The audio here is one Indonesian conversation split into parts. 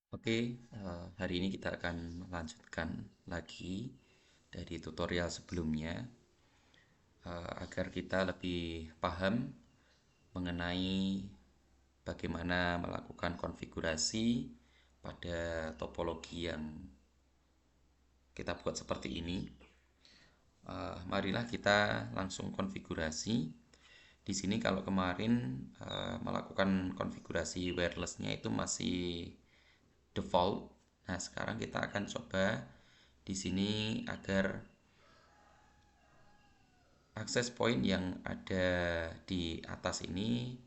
Oke, hari ini kita akan melanjutkan lagi dari tutorial sebelumnya, agar kita lebih paham mengenai bagaimana melakukan konfigurasi pada topologi yang kita buat seperti ini. Marilah kita langsung konfigurasi. Di sini kalau kemarin melakukan konfigurasi wirelessnya itu masih default. Nah, sekarang kita akan coba di sini agar akses point yang ada di atas ini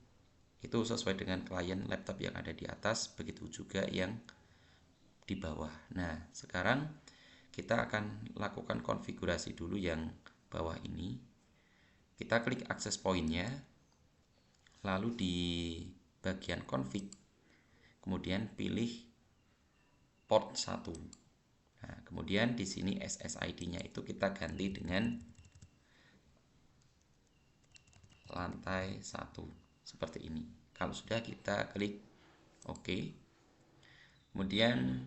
itu sesuai dengan klien laptop yang ada di atas, begitu juga yang di bawah. Nah, sekarang kita akan lakukan konfigurasi dulu yang bawah ini. Kita klik akses pointnya, lalu di bagian config, kemudian pilih port 1. Nah, kemudian di sini SSID-nya itu kita ganti dengan lantai 1 seperti ini. Kalau sudah, kita klik OK. Kemudian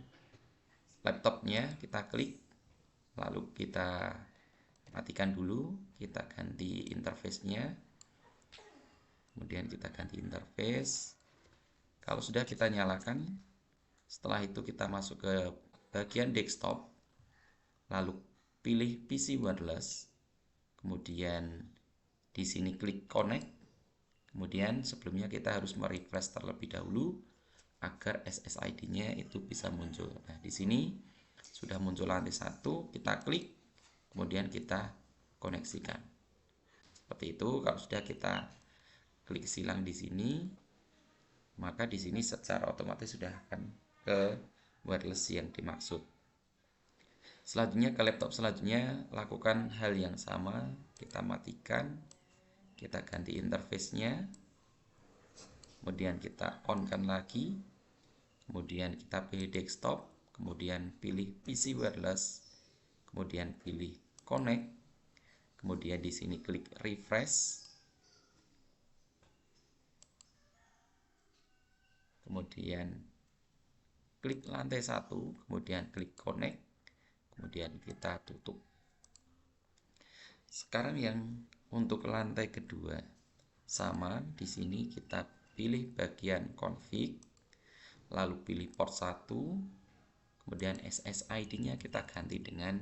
laptopnya kita klik, lalu kita matikan dulu, kita ganti interface-nya. Kemudian kita ganti interface. Kalau sudah, kita nyalakan. Setelah itu kita masuk ke bagian desktop, lalu pilih PC wireless. Kemudian di sini klik connect. Kemudian sebelumnya kita harus merefresh terlebih dahulu agar SSID-nya itu bisa muncul. Nah, di sini sudah muncul lantai 1, kita klik, kemudian kita koneksikan. Seperti itu. Kalau sudah, kita klik silang di sini, maka di sini secara otomatis sudah akan ke wireless yang dimaksud. Selanjutnya ke laptop selanjutnya, lakukan hal yang sama, kita matikan, kita ganti interface-nya, kemudian kita on-kan lagi, kemudian kita pilih desktop, kemudian pilih PC wireless, kemudian pilih connect, kemudian di sini klik refresh, kemudian klik lantai 1, kemudian klik connect, kemudian kita tutup. Sekarang yang untuk lantai kedua sama, di sini kita pilih bagian config, lalu pilih port 1, kemudian SSID-nya kita ganti dengan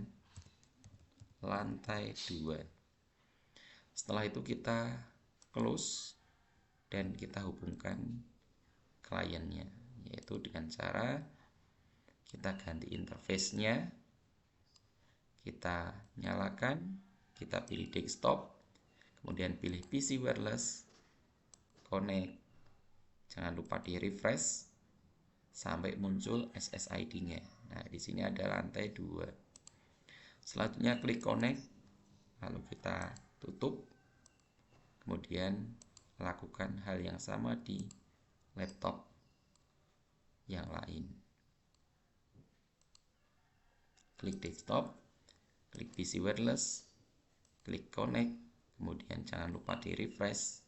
lantai 2. Setelah itu kita close dan kita hubungkan kliennya, yaitu dengan cara kita ganti interface-nya, kita nyalakan, kita pilih desktop, kemudian pilih PC wireless, connect, jangan lupa di refresh sampai muncul SSID-nya. Nah, di sini ada lantai 2. Selanjutnya klik connect, lalu kita tutup, kemudian lakukan hal yang sama di laptop yang lain. Klik desktop, klik PC wireless, klik connect, kemudian jangan lupa di refresh,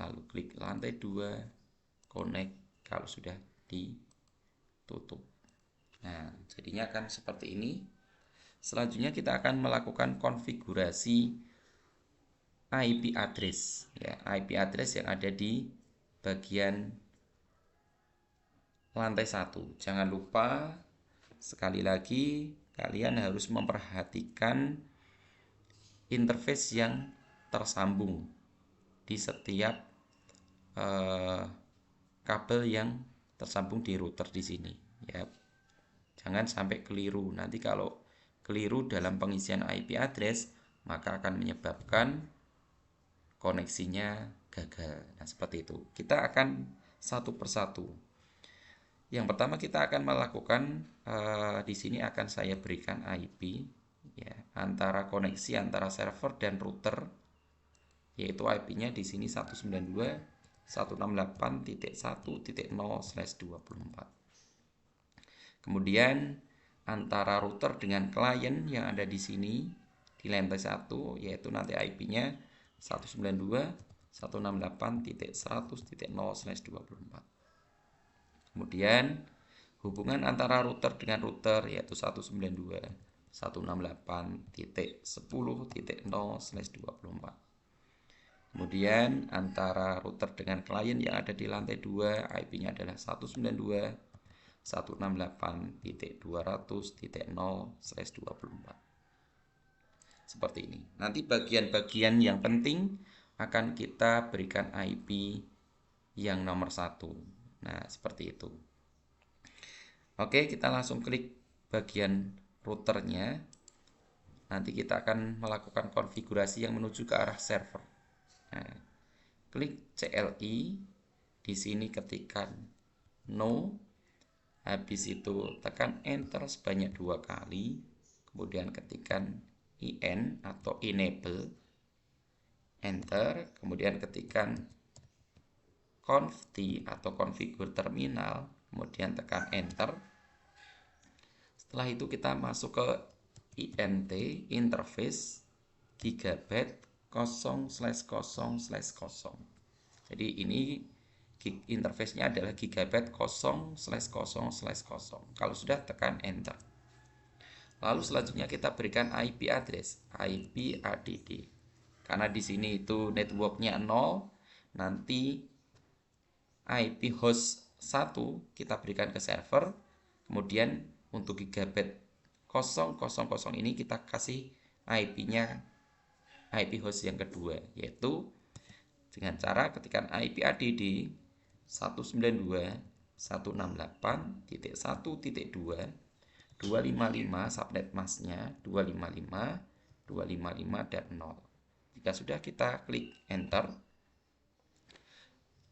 lalu klik lantai 2, connect kalau sudah ditutup. Nah, jadinya akan seperti ini. Selanjutnya kita akan melakukan konfigurasi IP address, ya, IP address yang ada di bagian lantai 1. Jangan lupa, sekali lagi kalian harus memperhatikan interface yang tersambung di setiap kabel yang tersambung di router di sini, ya. Jangan sampai keliru. Nanti kalau keliru dalam pengisian IP address, maka akan menyebabkan koneksinya gagal. Nah, seperti itu. Kita akan satu persatu. Yang pertama kita akan melakukan di sini akan saya berikan IP, ya, antara koneksi antara server dan router, yaitu IP-nya di sini 192.168.1.0/24. Kemudian antara router dengan klien yang ada di sini di lantai 1, yaitu nanti IP-nya 192.168.100.0/24. Kemudian hubungan antara router dengan router yaitu 192.168.10.0/24. Kemudian antara router dengan klien yang ada di lantai 2, IP-nya adalah 192.168.200.0/24. Seperti ini. Nanti bagian-bagian yang penting akan kita berikan IP yang nomor 1. Nah, seperti itu. Oke, kita langsung klik bagian routernya. Nanti kita akan melakukan konfigurasi yang menuju ke arah server. Nah, klik CLI. Di sini ketikkan no. Habis itu tekan enter sebanyak 2 kali. Kemudian ketikkan IN atau enable. Enter. Kemudian ketikkan conft atau configure terminal. Kemudian tekan enter. Setelah itu kita masuk ke INT interface gigabyte 0/0/0. Jadi ini interface-nya adalah gigabyte 0/0/0. Kalau sudah tekan enter. Lalu selanjutnya kita berikan IP address, IP ADD. Karena di sini itu networknya 0, nanti IP host 1 kita berikan ke server. Kemudian untuk gigabyte 000 ini kita kasih IP-nya IP host yang kedua, yaitu dengan cara ketikkan IP ADD 192.168.1.2 255 subnet masknya 255 255 dan 0. Jika sudah, kita klik enter.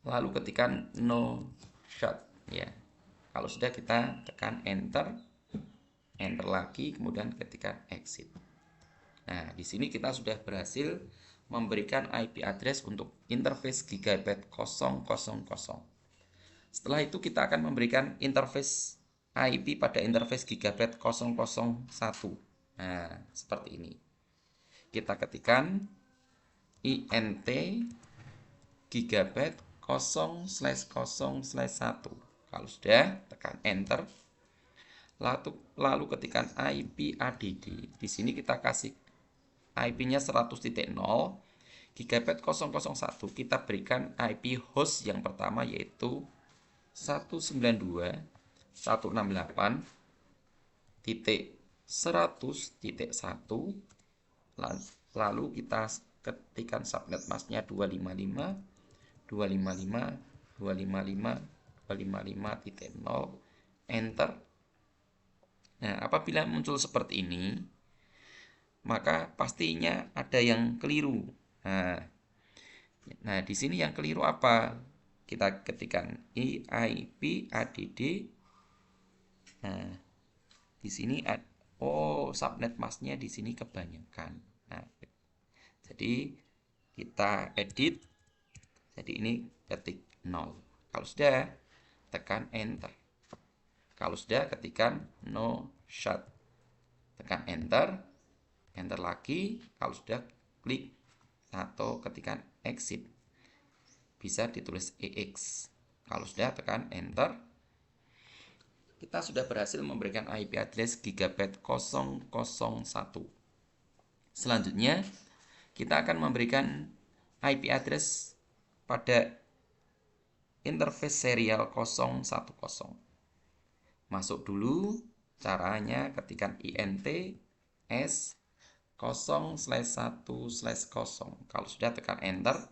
Lalu ketikkan no shut ya. Kalau sudah, kita tekan enter. Enter lagi, kemudian ketikkan exit. Nah, di sini kita sudah berhasil memberikan IP address untuk interface gigabyte 000. Setelah itu kita akan memberikan interface IP pada interface gigabyte 001. Nah, seperti ini. Kita ketikkan INT gigabyte 0/0/1. Kalau sudah, tekan enter. Lalu ketikkan IP ADD. Di sini kita kasih IP-nya 100.0. Gigabyte 001 kita berikan IP host yang pertama, yaitu 192.168.100.1. Lalu kita ketikkan subnet masknya 255 255 255 255.0. Enter. Nah, apabila muncul seperti ini, maka pastinya ada yang keliru. Nah, di sini yang keliru apa? Kita ketikkan IP ADD. Nah, di sini subnet masknya di sini kebanyakan. Nah, jadi kita edit. Jadi ini ketik 0. Kalau sudah, tekan enter. Kalau sudah, ketikkan no shut. Tekan enter. Enter lagi. Kalau sudah, klik atau ketikkan exit. Bisa ditulis EX. Kalau sudah, tekan enter. Kita sudah berhasil memberikan IP address gigabyte 001. Selanjutnya, kita akan memberikan IP address pada interface serial 010. Masuk dulu. Caranya ketikkan INT S 0/1/0. Kalau sudah, tekan enter.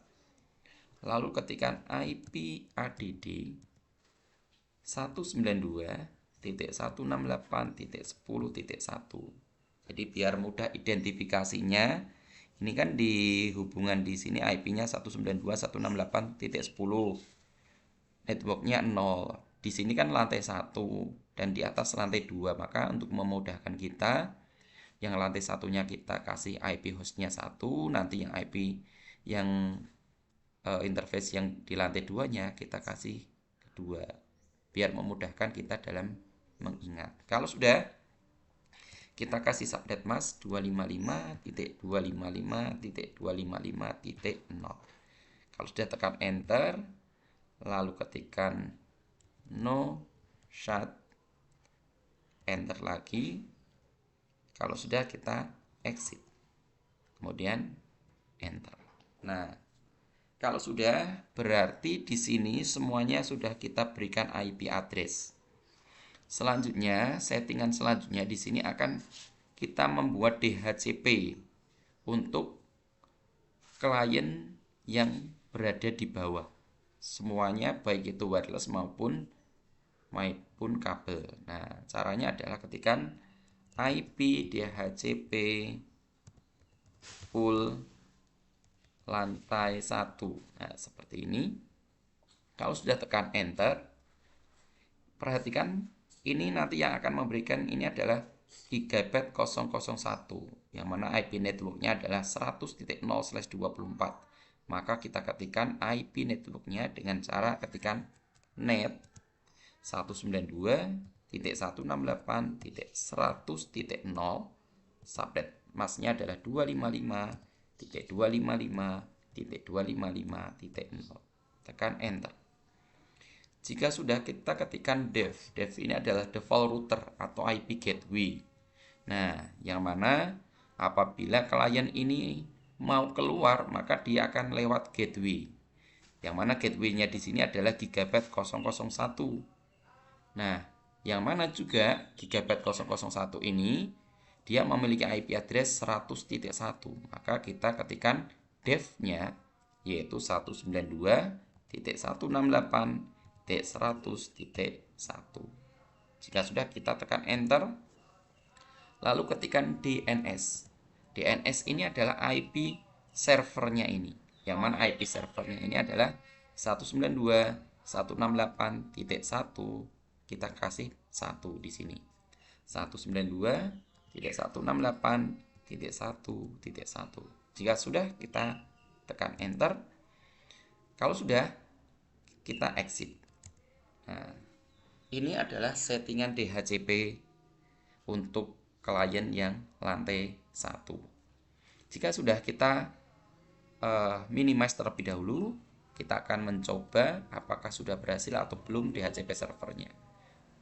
Lalu ketikkan IP ADD 192.168.10.1. Jadi biar mudah identifikasinya, ini kan di hubungan di sini IP-nya 192.168.10. Networknya 0. Di sini kan lantai 1 dan di atas lantai 2. Maka untuk memudahkan kita, yang lantai satunya kita kasih IP hostnya 1, nanti yang IP yang interface yang di lantai 2-nya kita kasih kedua, biar memudahkan kita dalam mengingat. Kalau sudah, kita kasih subnet mask 255.255.255.0. Kalau sudah, tekan enter. Lalu ketikkan no shut, enter lagi. Kalau sudah kita exit, kemudian enter. Nah, kalau sudah, berarti di sini semuanya sudah kita berikan IP address. Selanjutnya, settingan selanjutnya di sini akan kita membuat DHCP untuk klien yang berada di bawah. Semuanya baik itu wireless maupun kabel. Nah, caranya adalah ketikkan IP DHCP pool lantai 1. Nah, seperti ini. Kalau sudah tekan enter, perhatikan ini nanti yang akan memberikan ini adalah Gigabit 001, yang mana IP networknya adalah 100.0/24. Maka kita ketikkan IP networknya dengan cara ketikkan net 192.168.100.0, subnet masnya adalah 255.255.255.0. Tekan enter. Jika sudah, kita ketikkan dev ini adalah default router atau IP gateway. Nah, yang mana apabila klien ini mau keluar, maka dia akan lewat gateway. Yang mana gateway-nya di sini adalah Gigabit 001. Nah, yang mana juga Gigabit 001 ini dia memiliki IP address 100.1. Maka kita ketikkan dev-nya yaitu 192.168.100.1. Jika sudah, kita tekan enter. Lalu ketikkan DNS. DNS ini adalah IP servernya ini. Yang mana IP servernya ini adalah 192.168.1. Kita kasih 1 di sini. 192.168.1.1. Jika sudah, kita tekan enter. Kalau sudah, kita exit. Nah, ini adalah settingan DHCP untuk klien yang lantai 1. Jika sudah, kita minimize terlebih dahulu. Kita akan mencoba apakah sudah berhasil atau belum DHCP servernya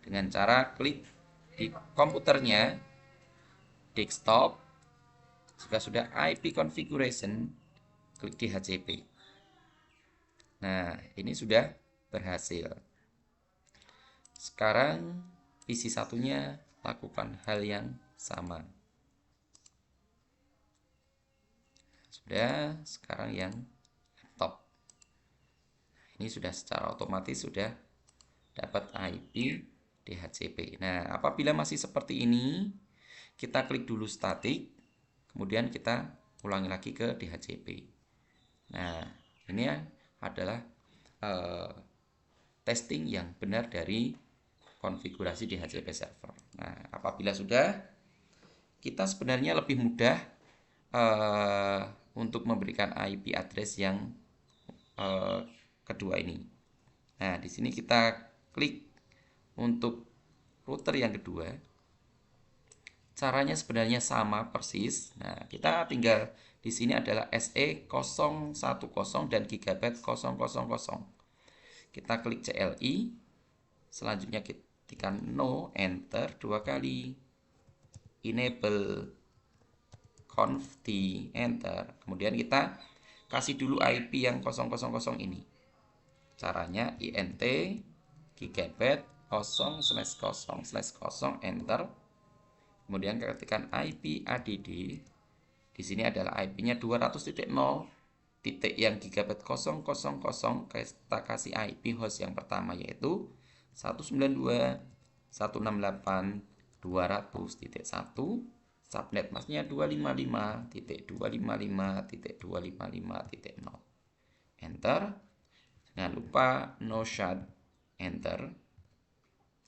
dengan cara klik di komputernya, desktop. Jika sudah, IP configuration, klik DHCP. Nah, ini sudah berhasil. Sekarang PC satunya lakukan hal yang sama. Sudah, sekarang yang laptop. Ini sudah secara otomatis sudah dapat IP DHCP. Nah, apabila masih seperti ini, kita klik dulu static, kemudian kita ulangi lagi ke DHCP. Nah, ini adalah testing yang benar dari konfigurasi DHCP server. Nah, apabila sudah, kita sebenarnya lebih mudah untuk memberikan IP address yang kedua ini. Nah, di sini kita klik untuk router yang kedua. Caranya sebenarnya sama persis. Nah, kita tinggal di sini adalah SE010 dan Gigabit 000. Kita klik CLI. Selanjutnya ketikkan no, enter 2 kali. Enable conf di enter. Kemudian kita kasih dulu IP yang 000 ini. Caranya int Gigabit 0/0/0, enter. Kemudian ketikkan IP ADD. Di sini adalah IP-nya 200.0 titik yang Gigabit 000. Kita kasih IP host yang pertama yaitu 192.168.200.1. Subnet masnya 255.255.255.0. Enter. Jangan lupa no shut, enter.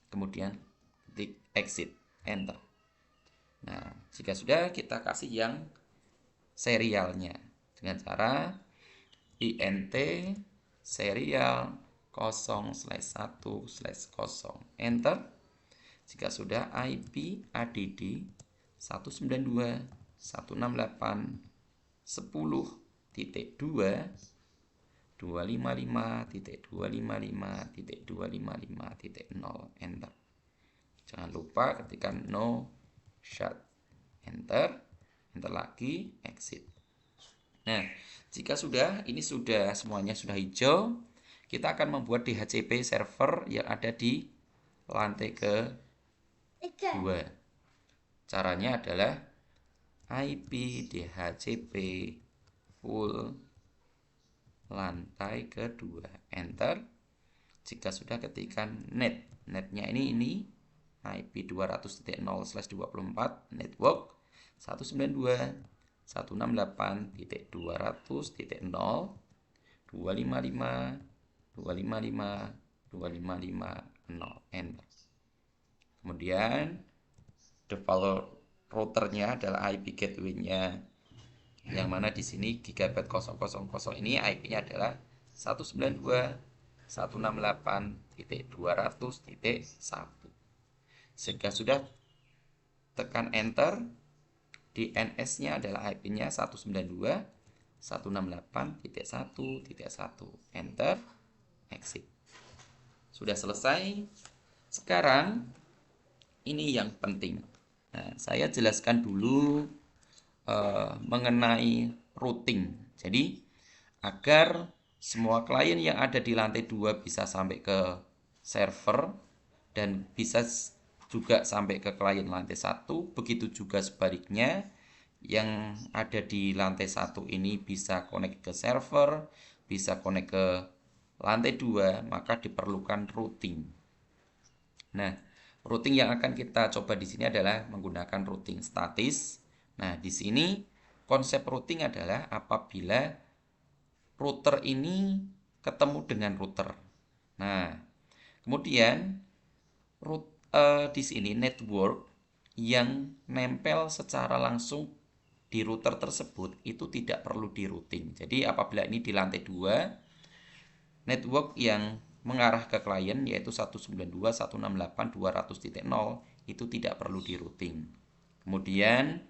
Kemudian klik exit, enter. Nah, jika sudah, kita kasih yang serialnya dengan cara int serial 0/1/0, enter. Jika sudah, IP ADD 192.168.10.2 255.255.255.0, enter. Jangan lupa ketikkan no shut, enter, enter lagi, exit. Nah, jika ini sudah semuanya sudah hijau, kita akan membuat DHCP server yang ada di lantai ke-2. Caranya adalah IP DHCP full lantai ke-2, enter. Jika sudah, ketikkan netnya ini IP 200.0/24 network 192.168.200.0.255.255.255.0, enter. Kemudian default routernya adalah IP gateway-nya, yang mana di sini gigabit 000 ini IP-nya adalah 192.168.200.1. Jika sudah, tekan enter. DNS-nya adalah IP-nya 192.168.1.1, enter, exit. Sudah selesai. Sekarang ini yang penting. Nah, saya jelaskan dulu mengenai routing. Jadi, agar semua klien yang ada di lantai 2 bisa sampai ke server dan bisa juga sampai ke klien lantai 1, begitu juga sebaliknya, yang ada di lantai 1 ini bisa connect ke server, bisa connect ke lantai 2, maka diperlukan routing. Nah, routing yang akan kita coba di sini adalah menggunakan routing statis. Nah, di sini konsep routing adalah apabila router ini ketemu dengan router. Nah, kemudian di sini network yang nempel secara langsung di router tersebut itu tidak perlu di routing. Jadi apabila ini di lantai 2, network yang mengarah ke klien yaitu 192.168.200.0 itu tidak perlu di routing. Kemudian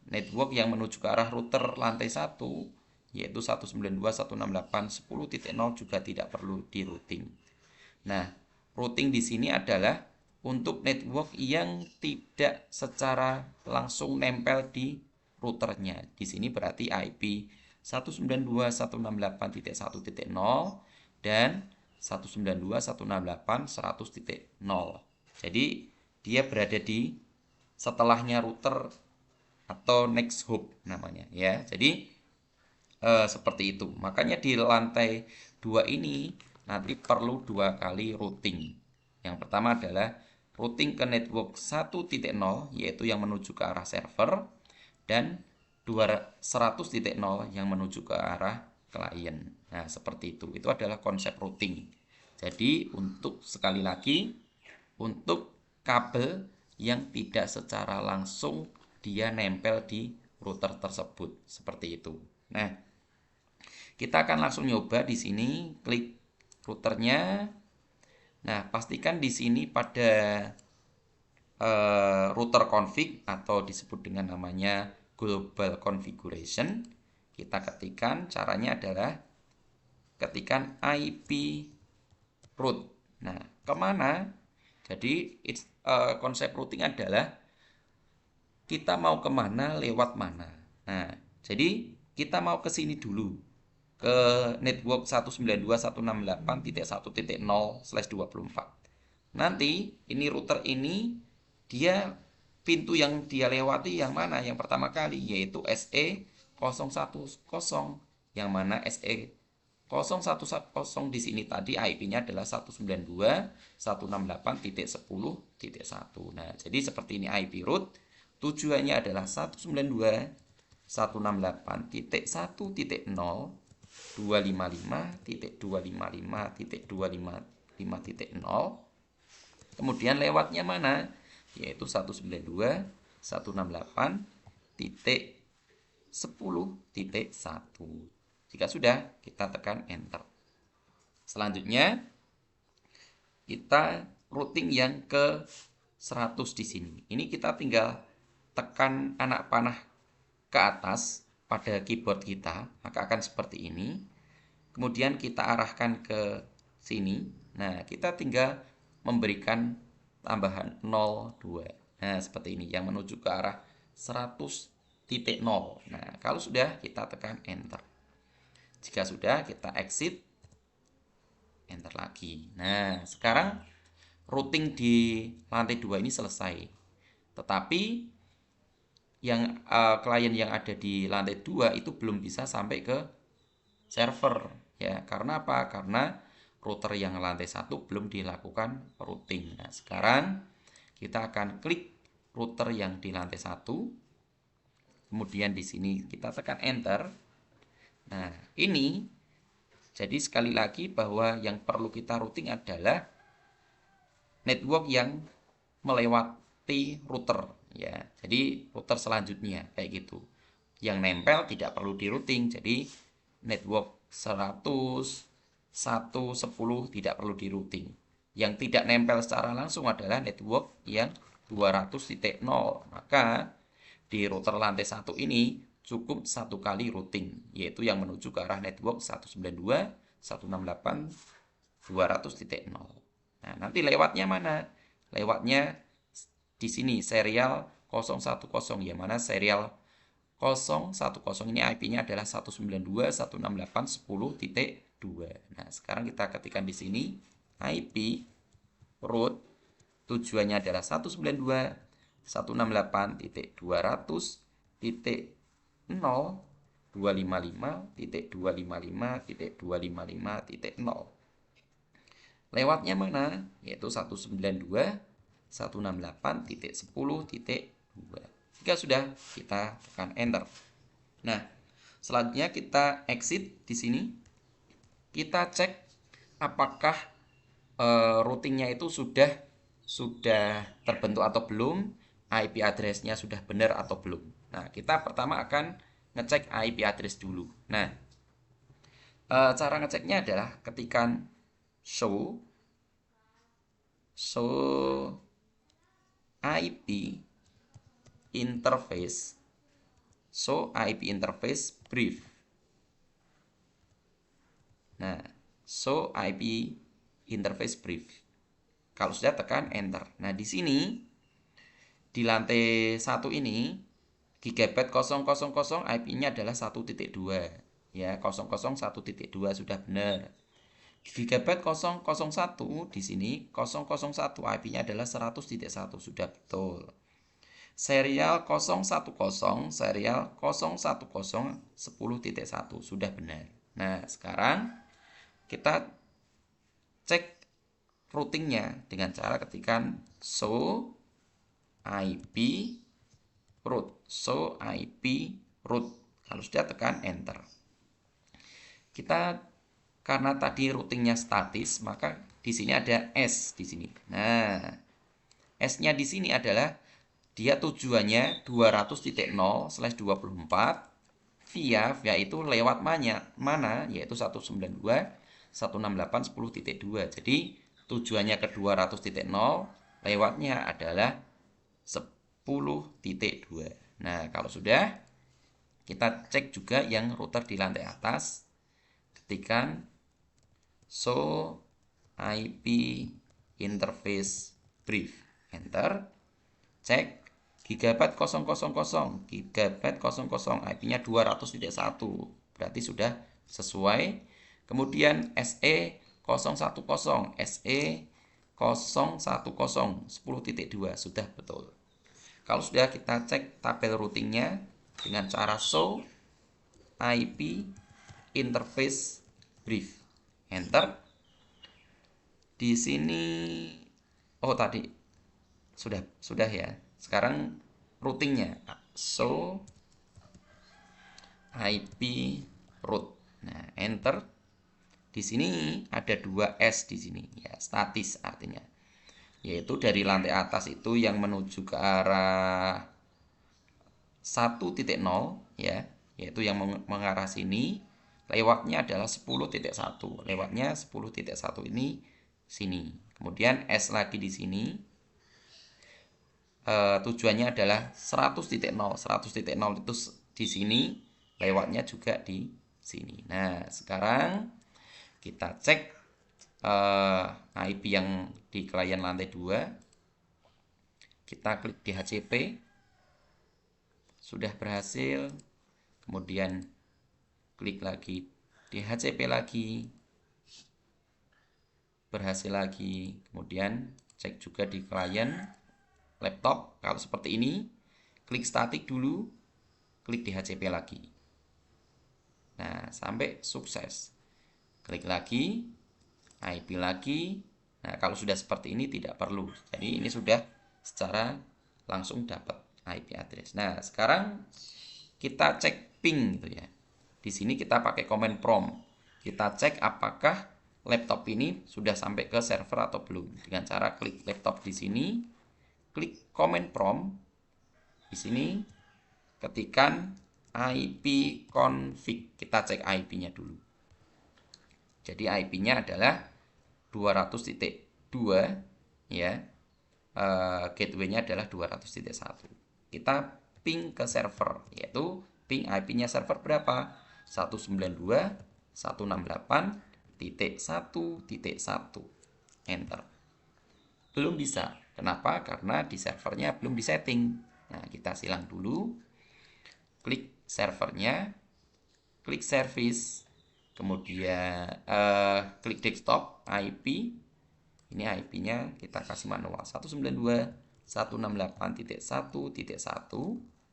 network yang menuju ke arah router lantai 1 yaitu 192.168.10.0 juga tidak perlu di routing. Nah, routing di sini adalah untuk network yang tidak secara langsung nempel di routernya. Di sini berarti IP 192.168.1.0 dan 192.168.100.0. Jadi dia berada di setelahnya router atau next hop namanya ya. Jadi seperti itu. Makanya di lantai 2 ini nanti perlu 2 kali routing. Yang pertama adalah routing ke network 1.0 yaitu yang menuju ke arah server, dan 100.0 yang menuju ke arah klien. Nah, seperti itu. Itu adalah konsep routing. Jadi, sekali lagi, untuk kabel yang tidak secara langsung dia nempel di router tersebut. Seperti itu. Nah, kita akan langsung nyoba di sini, klik routernya. Nah, pastikan di sini pada router config atau disebut dengan namanya global configuration, kita ketikkan, caranya adalah ketikkan IP route. Nah, kemana? Jadi konsep routing adalah kita mau kemana, lewat mana. Nah, jadi kita mau ke sini dulu, ke network 192.168.1.0/24. Nanti ini router ini dia pintu yang dia lewati yang mana? Yang pertama kali yaitu SE010, yang mana SE010 di sini tadi IP-nya adalah 192.168.10.1. Nah, jadi seperti ini IP route. Tujuannya adalah 192.168.1.255.255.255.0. Kemudian lewatnya mana? Yaitu 192.168.10.1. Jika sudah, kita tekan enter. Selanjutnya kita routing yang ke 100 di sini. Ini kita tinggal tekan anak panah ke atas pada keyboard kita, maka akan seperti ini. kemudian kita arahkan ke sini. Nah, kita tinggal memberikan tambahan 0,2. Nah, seperti ini yang menuju ke arah 100.0. Nah, kalau sudah kita tekan enter. Jika sudah kita exit, enter lagi. Nah, sekarang routing di lantai 2 ini selesai. Tetapi yang klien yang ada di lantai 2 itu belum bisa sampai ke server ya. Karena apa? Karena router yang lantai 1 belum dilakukan routing. Nah, sekarang kita akan klik router yang di lantai 1. Kemudian di sini kita tekan enter. Nah, ini jadi sekali lagi bahwa yang perlu kita routing adalah network yang melewati router ya. Jadi router selanjutnya kayak gitu. Yang nempel tidak perlu di routing. Jadi network 100, 1, 10 tidak perlu di routing. Yang tidak nempel secara langsung adalah network yang 200.0. Maka di router lantai 1 ini cukup satu kali routing, yaitu yang menuju ke arah network 192.168.200.0. Nah, nanti lewatnya mana? Lewatnya di sini serial 010, ya mana serial 010 ini IP-nya adalah 192.168.10.2. Nah, sekarang kita ketikkan di sini IP root tujuannya adalah 192.168.0.255.255.255.0. Lewatnya mana? Yaitu 192.168.10.2. Jika sudah, kita tekan enter. Nah, selanjutnya kita exit di sini. Kita cek apakah routingnya itu sudah terbentuk atau belum, IP address-nya sudah benar atau belum. Nah, kita pertama akan ngecek IP address dulu. Nah, cara ngeceknya adalah ketikan show IP interface brief. Nah, show IP interface brief. Kalau sudah tekan enter. Nah, di sini di lantai 1 ini gigabit 000 IP-nya adalah 1.2 ya, 001.2 sudah benar. Gigabit 001 di sini 001 IP-nya adalah 100.1 sudah betul. Serial 010 serial 010 10.1 sudah benar. Nah, sekarang kita cek routingnya dengan cara ketikan show IP root. Kalau sudah tekan enter. Kita karena tadi routingnya statis, maka di sini ada S di sini. Nah, S-nya di sini adalah dia tujuannya 200.0/24 via itu lewat mana yaitu 192.168.10.2. Jadi tujuannya ke 200.0, lewatnya adalah 10.2. Nah, kalau sudah, kita cek juga yang router di lantai atas. Ketikan show IP interface brief. Enter. Cek gigabit 000, gigabit 00, IP-nya 200.1. Berarti sudah sesuai. Kemudian SE 010, SE 010 10.2 sudah betul. Kalau sudah, kita cek tabel routingnya dengan cara show IP interface brief. Enter. Di sini tadi sudah ya. Sekarang routingnya show IP root. Nah, enter. Di sini ada 2 S di sini ya, statis artinya. Yaitu dari lantai atas itu yang menuju ke arah 1.0 ya, yaitu yang mengarah sini, lewatnya adalah 10.1. Lewatnya 10.1 ini sini. Kemudian S lagi di sini. Tujuannya adalah 100.0. 100.0 itu di sini, lewatnya juga di sini. Nah, sekarang Kita cek IP yang di klien lantai 2. Kita klik DHCP. Sudah berhasil. Kemudian klik lagi DHCP lagi. Berhasil lagi. Kemudian cek juga di klien laptop. Kalau seperti ini, klik statik dulu, klik DHCP lagi. Nah, sampai sukses. Klik lagi, IP lagi. Nah, kalau sudah seperti ini tidak perlu. Jadi ini sudah secara langsung dapat IP address. Nah, sekarang kita cek ping gitu ya. Di sini kita pakai command prompt. Kita cek apakah laptop ini sudah sampai ke server atau belum. Dengan cara klik laptop di sini, klik command prompt. Di sini ketikan IP config. Kita cek IP-nya dulu. Jadi IP-nya adalah 200.2 ya. Gateway-nya adalah 200.1. Kita ping ke server, yaitu ping IP-nya server berapa? 192.168.1.1. Enter. Belum bisa. Kenapa? Karena di servernya belum disetting. Nah, kita silang dulu. Klik servernya, klik service, kemudian klik desktop IP. Ini IP-nya kita kasih manual 192.168.1.1.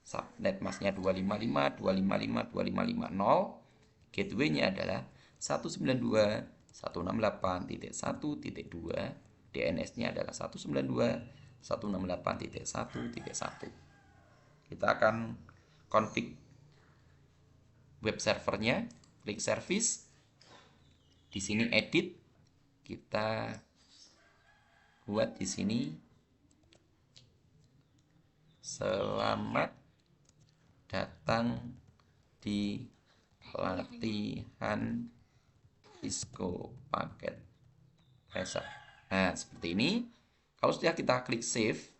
Subnet masknya 255.255.255.0. Gateway-nya adalah 192.168.1.2. DNS-nya adalah 192.168.1.1. Kita akan config web servernya, klik service. Di sini edit, kita buat di sini selamat datang di pelatihan Cisco Packet Tracer. Nah, seperti ini. Kalau sudah kita klik save,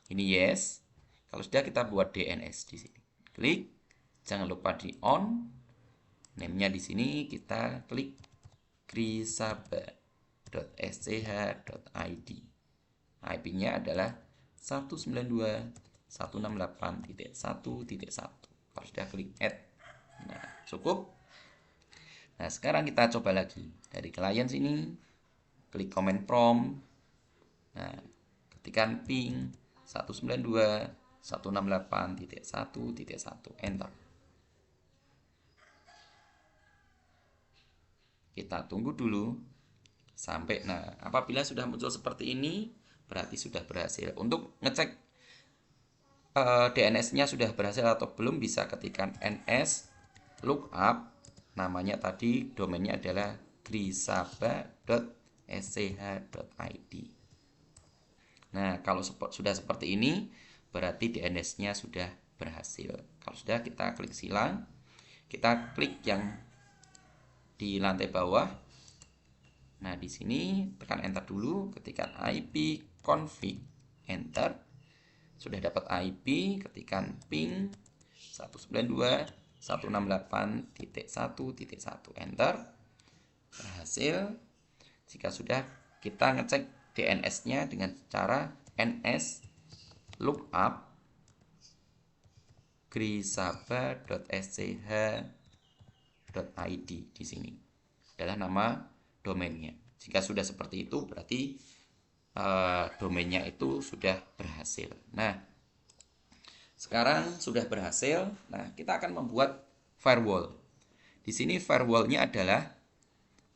ini yes. Kalau sudah kita buat DNS di sini. Klik, jangan lupa di on. Name-nya di sini kita klik grisaba.sch.id. IP-nya adalah 192.168.1.1. Kalau sudah klik add. Nah, cukup. Nah, sekarang kita coba lagi. Dari klien sini, klik command prompt. Nah, ketikan ping 192.168.1.1. Enter. Kita tunggu dulu sampai, nah, apabila sudah muncul seperti ini berarti sudah berhasil. Untuk ngecek DNS-nya sudah berhasil atau belum, bisa ketikan ns lookup. Namanya tadi domainnya adalah grisaba.sch.id. Nah, kalau sudah seperti ini berarti DNS-nya sudah berhasil. Kalau sudah, kita klik silang. Kita klik yang di lantai bawah. Nah, di sini tekan enter dulu, ketikkan IP config, enter. Sudah dapat IP, ketikan ping 192.168.1.1, enter. Berhasil. Jika sudah, kita ngecek DNS-nya dengan cara ns lookup grisaba.sch.id. di sini adalah nama domainnya. Jika sudah seperti itu berarti domainnya itu sudah berhasil. Nah, sekarang sudah berhasil. Nah, kita akan membuat firewall. Di sini firewallnya adalah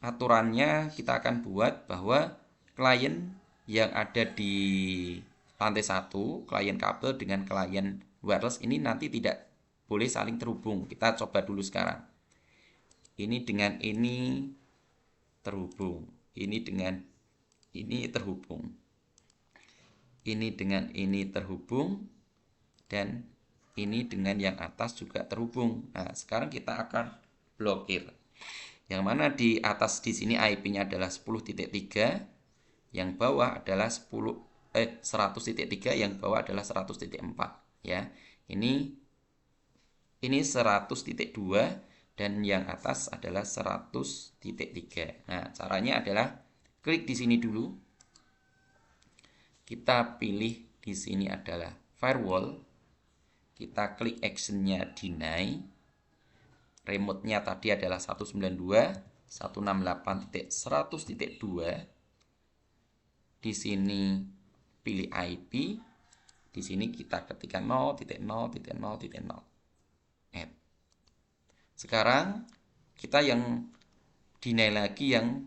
aturannya kita akan buat bahwa klien yang ada di lantai 1, klien kabel dengan klien wireless ini nanti tidak boleh saling terhubung. Kita coba dulu sekarang. Ini dengan ini terhubung. Ini dengan ini terhubung. Ini dengan ini terhubung. Dan ini dengan yang atas juga terhubung. Nah, sekarang kita akan blokir. Yang mana di atas di sini IP-nya adalah 10.3, yang bawah adalah 100.3, yang bawah adalah 100.4 ya. Ini 100.2 dan yang atas adalah 100.3. Nah, caranya adalah klik di sini dulu. Kita pilih di sini adalah firewall. Kita klik actionnya deny. Remote-nya tadi adalah 192.168.100.2. Di sini pilih IP. Di sini kita ketikkan 0.0.0.0. Add. Sekarang kita yang deny lagi yang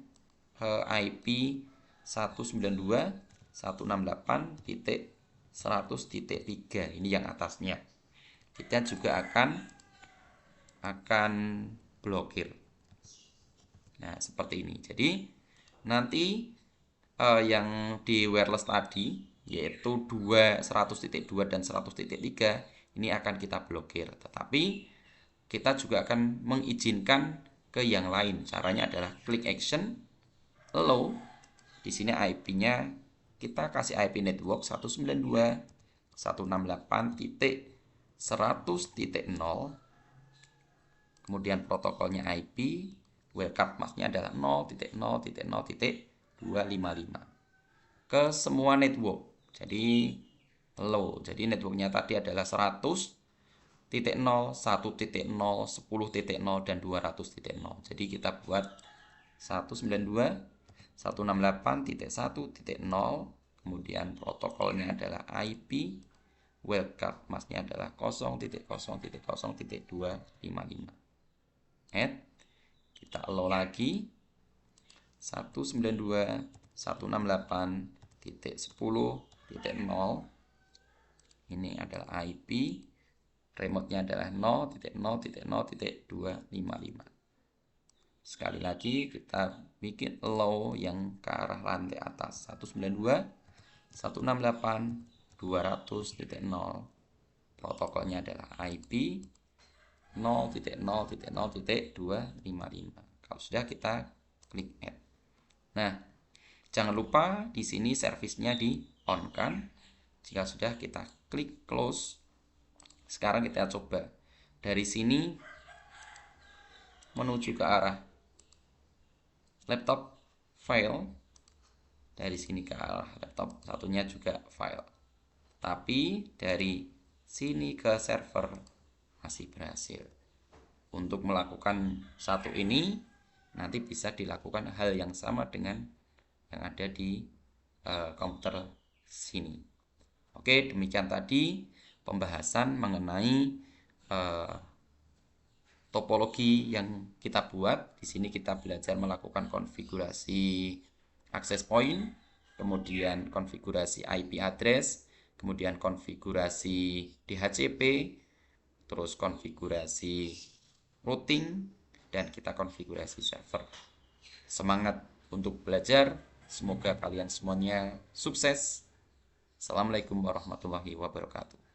IP 192.168.100.3. Ini yang atasnya. Kita juga akan blokir. Nah, seperti ini. Jadi nanti yang di wireless tadi yaitu 100.2 dan 100.3 ini akan kita blokir. Tetapi kita juga akan mengizinkan ke yang lain. Caranya adalah klik action, allow. Di sini IP-nya kita kasih IP network 192.168.100.0. Kemudian protokolnya IP, wildcard masknya adalah 0.0.0.255 ke semua network. Jadi low. Jadi networknya tadi adalah 100.0, 1.0, 10.0 dan 200.0. Jadi kita buat 192.168.1.0. Kemudian protokolnya adalah IP, wildcard masknya adalah 0.0.0.255. Add. Kita allow lagi 192.168.10.0. Ini adalah IP, remote-nya adalah 0.0.0.255. Sekali lagi kita bikin allow yang ke arah lantai atas 192.168.200.0. Protokolnya adalah IP 0.0.0.255. Kalau sudah kita klik add. Nah, jangan lupa di sini servisnya di on kan. Jika sudah kita klik close. Sekarang kita coba dari sini menuju ke arah laptop file. Dari sini ke arah laptop satunya juga file. Tapi dari sini ke server masih berhasil. Untuk melakukan satu ini nanti bisa dilakukan hal yang sama dengan yang ada di komputer sini. Oke, demikian tadi pembahasan mengenai topologi yang kita buat. Di sini kita belajar melakukan konfigurasi access point, kemudian konfigurasi IP address, kemudian konfigurasi DHCP, terus konfigurasi routing, dan kita konfigurasi server. Semangat untuk belajar. Semoga kalian semuanya sukses. Assalamualaikum warahmatullahi wabarakatuh.